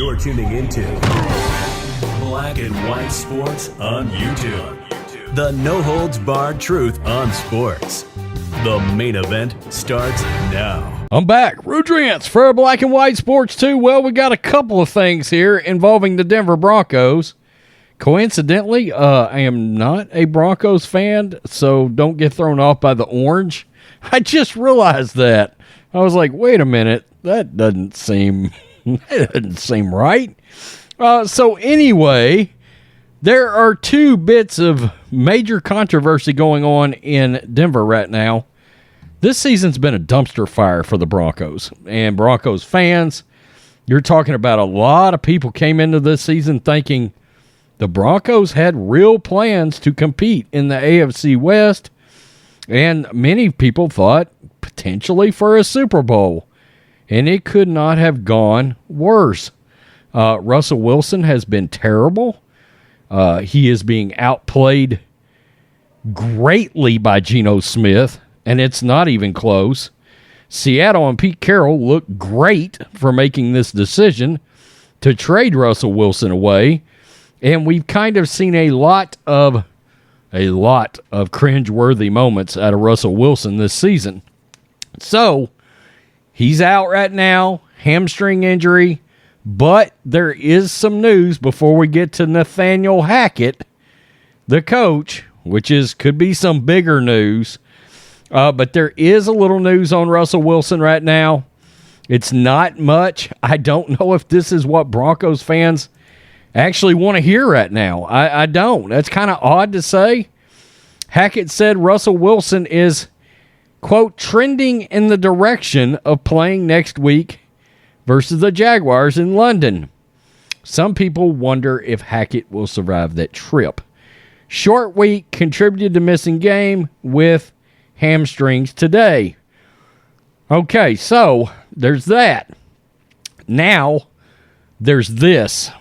You're tuning into Black and White Sports on YouTube. The no-holds-barred truth on sports. The main event starts now. I'm back. Rudrance for Black and White Sports 2. Well, we got a couple of things here involving the Denver Broncos. Coincidentally, I am not a Broncos fan, so don't get thrown off by the orange. I just realized that. I was like, wait a minute. That doesn't seem right. So anyway, there are two bits of major controversy going on in Denver right now. This season's been a dumpster fire for the Broncos and Broncos fans. You're talking about a lot of people came into this season thinking the Broncos had real plans to compete in the AFC West, and many people thought potentially for a Super Bowl. And it could not have gone worse. Russell Wilson has been terrible. He is being outplayed greatly by Geno Smith, and it's not even close. Seattle and Pete Carroll look great for making this decision to trade Russell Wilson away, and we've kind of seen a lot of cringe-worthy moments out of Russell Wilson this season. So, he's out right now, hamstring injury, but there is some news before we get to Nathaniel Hackett, the coach, which could be some bigger news. But there is a little news on Russell Wilson right now. It's not much. I don't know if this is what Broncos fans actually want to hear right now. I don't. That's kind of odd to say. Hackett said Russell Wilson is, quote, trending in the direction of playing next week versus the Jaguars in London. Some people wonder if Hackett will survive that trip. Short week contributed to missing game with hamstrings today. Okay, so there's that. Now, there's this.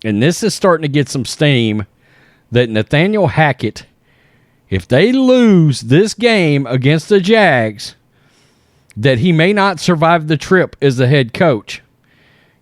And this is starting to get some steam that Nathaniel Hackett, if they lose this game against the Jags, that he may not survive the trip as the head coach.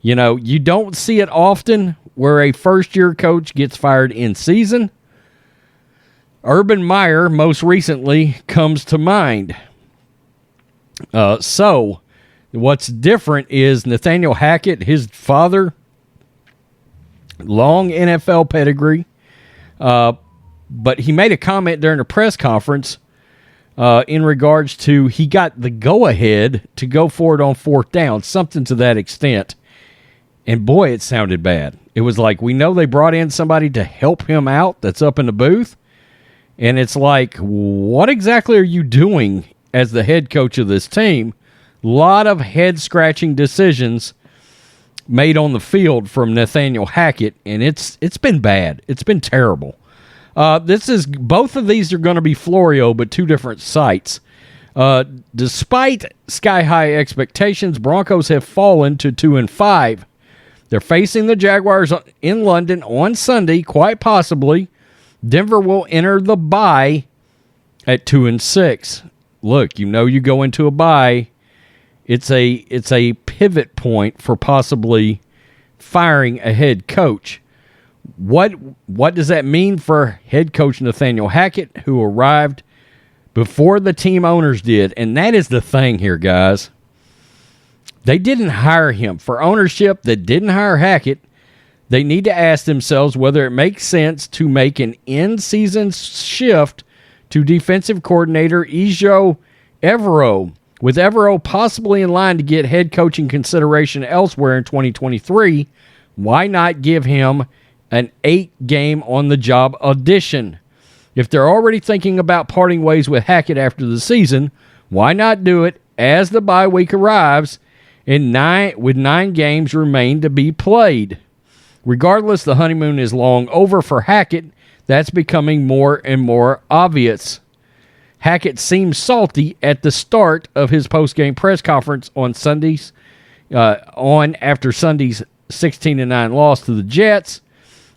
You know, you don't see it often where a first-year coach gets fired in season. Urban Meyer, most recently, comes to mind. So, what's different is Nathaniel Hackett, his father, long NFL pedigree, but he made a comment during a press conference in regards to he got the go-ahead to go for it on fourth down, something to that extent. And boy, it sounded bad. It was like, we know they brought in somebody to help him out that's up in the booth. And it's like, what exactly are you doing as the head coach of this team? A lot of head-scratching decisions made on the field from Nathaniel Hackett, and it's been bad. It's been terrible. Both of these are going to be Florio, but two different sites. Despite sky-high expectations, Broncos have fallen to 2-5. They're facing the Jaguars in London on Sunday, quite possibly. Denver will enter the bye at 2-6. Look, you go into a bye, it's a pivot point for possibly firing a head coach. What does that mean for head coach Nathaniel Hackett, who arrived before the team owners did? And that is the thing here, guys. They didn't hire him. For ownership that didn't hire Hackett, they need to ask themselves whether it makes sense to make an in-season shift to defensive coordinator Ejiro Evero, with Evero possibly in line to get head coaching consideration elsewhere in 2023. Why not give him an 8-game on-the-job audition? If they're already thinking about parting ways with Hackett after the season, why not do it as the bye week arrives with 9 games remain to be played? Regardless, the honeymoon is long over for Hackett. That's becoming more and more obvious. Hackett seemed salty at the start of his post-game press conference on Sundays, after Sunday's 16-9 loss to the Jets,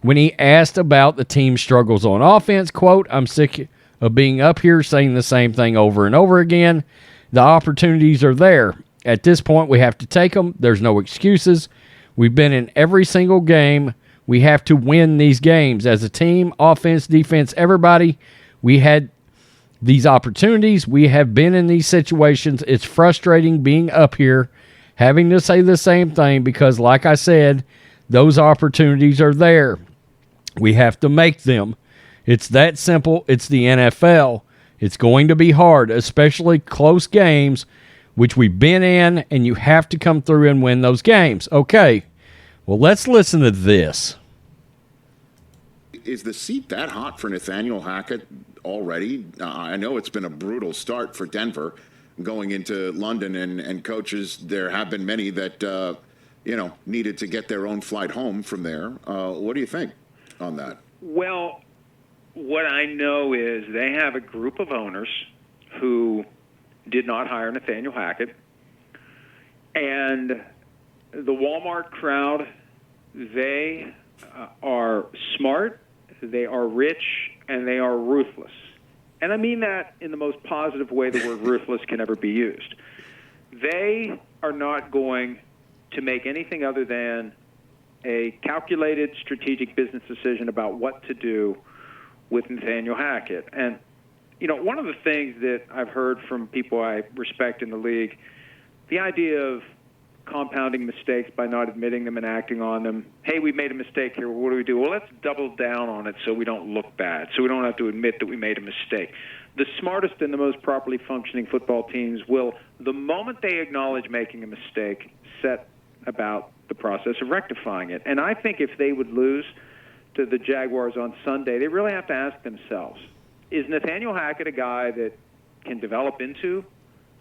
when he asked about the team's struggles on offense. Quote, "I'm sick of being up here saying the same thing over and over again. The opportunities are there. At this point, we have to take them. There's no excuses. We've been in every single game. We have to win these games as a team, offense, defense, everybody. We had these opportunities. We have been in these situations. It's frustrating being up here, having to say the same thing because, like I said, those opportunities are there. We have to make them. It's that simple. It's the NFL. It's going to be hard, especially close games, which we've been in, and you have to come through and win those games. Okay, well, let's listen to this. Is the seat that hot for Nathaniel Hackett already? I know it's been a brutal start for Denver going into London, and coaches, there have been many that, needed to get their own flight home from there. What do you think on that? Well, what I know is they have a group of owners who did not hire Nathaniel Hackett, and the Walmart crowd, they are smart, they are rich, and they are ruthless. And I mean that in the most positive way the word ruthless can ever be used. They are not going to make anything other than a calculated strategic business decision about what to do with Nathaniel Hackett. And, one of the things that I've heard from people I respect in the league, the idea of compounding mistakes by not admitting them and acting on them. Hey, we made a mistake here. What do we do? Well, let's double down on it so we don't look bad, so we don't have to admit that we made a mistake. The smartest and the most properly functioning football teams will, the moment they acknowledge making a mistake, set about the process of rectifying it. And I think if they would lose to the Jaguars on Sunday, they really have to ask themselves, is Nathaniel Hackett a guy that can develop into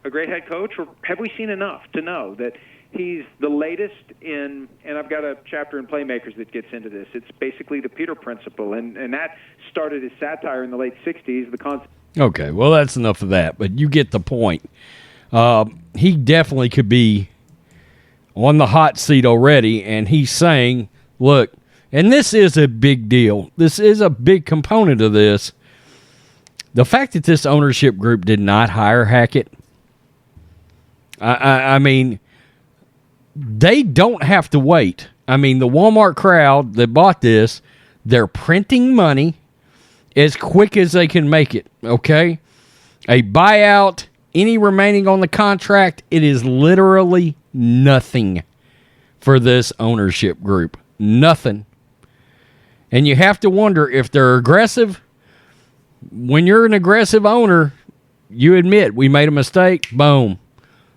a great head coach, or have we seen enough to know that he's the latest in, and I've got a chapter in Playmakers that gets into this. It's basically the Peter Principle, and that started as satire in the late 60s. The concept. Okay, well, that's enough of that, but you get the point. He definitely could be on the hot seat already, and he's saying, look, and this is a big deal. This is a big component of this. The fact that this ownership group did not hire Hackett, I mean, they don't have to wait. I mean, the Walmart crowd that bought this, they're printing money as quick as they can make it, okay? A buyout, any remaining on the contract, it is literally nothing for this ownership group. Nothing. And you have to wonder if they're aggressive. When you're an aggressive owner, you admit we made a mistake, boom.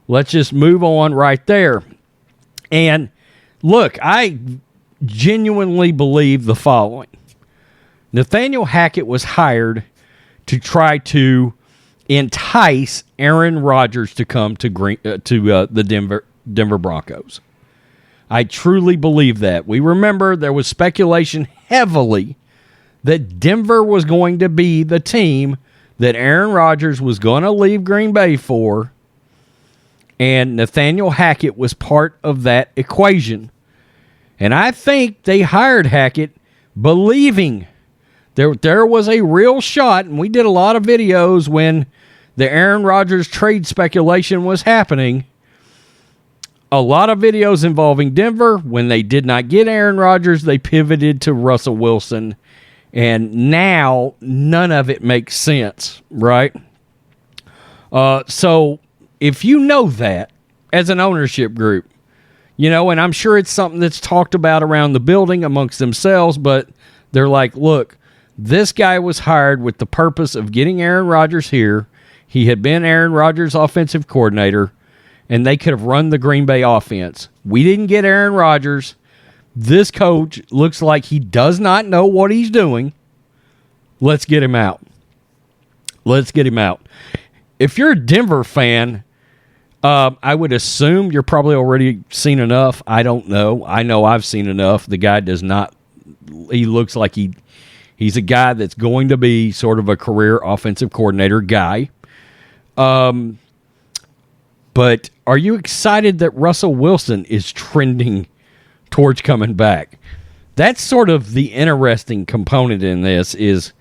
Let's just move on right there. And look, I genuinely believe the following. Nathaniel Hackett was hired to try to entice Aaron Rodgers to come to the Denver Broncos. I truly believe that. We remember there was speculation heavily that Denver was going to be the team that Aaron Rodgers was going to leave Green Bay for, and Nathaniel Hackett was part of that equation. And I think they hired Hackett believing there was a real shot, and we did a lot of videos when the Aaron Rodgers trade speculation was happening. A lot of videos involving Denver. When they did not get Aaron Rodgers, they pivoted to Russell Wilson. And now none of it makes sense, right? So if you know that as an ownership group, and I'm sure it's something that's talked about around the building amongst themselves, but they're like, look, this guy was hired with the purpose of getting Aaron Rodgers here. He had been Aaron Rodgers' offensive coordinator, and they could have run the Green Bay offense. We didn't get Aaron Rodgers. This coach looks like he does not know what he's doing. Let's get him out. Let's get him out. If you're a Denver fan, I would assume you're probably already seen enough. I don't know. I know I've seen enough. The guy does not. He looks like he's a guy that's going to be sort of a career offensive coordinator guy. But are you excited that Russell Wilson is trending towards coming back? That's sort of the interesting component in this is,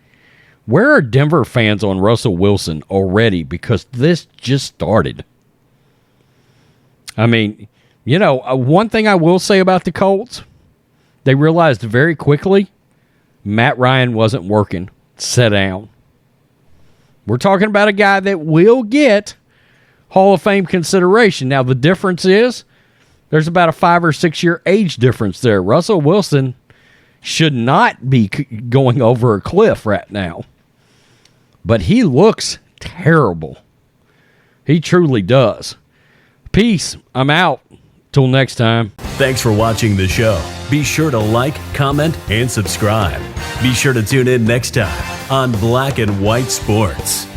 where are Denver fans on Russell Wilson already? Because this just started. I mean, You know, one thing I will say about the Colts, they realized very quickly Matt Ryan wasn't working. Sit down. We're talking about a guy that will get Hall of Fame consideration. Now, the difference is there's about a 5 or 6 year age difference there. Russell Wilson should not be going over a cliff right now. But he looks terrible. He truly does. Peace. I'm out. Till next time. Thanks for watching the show. Be sure to like, comment, and subscribe. Be sure to tune in next time on Black and White Sports.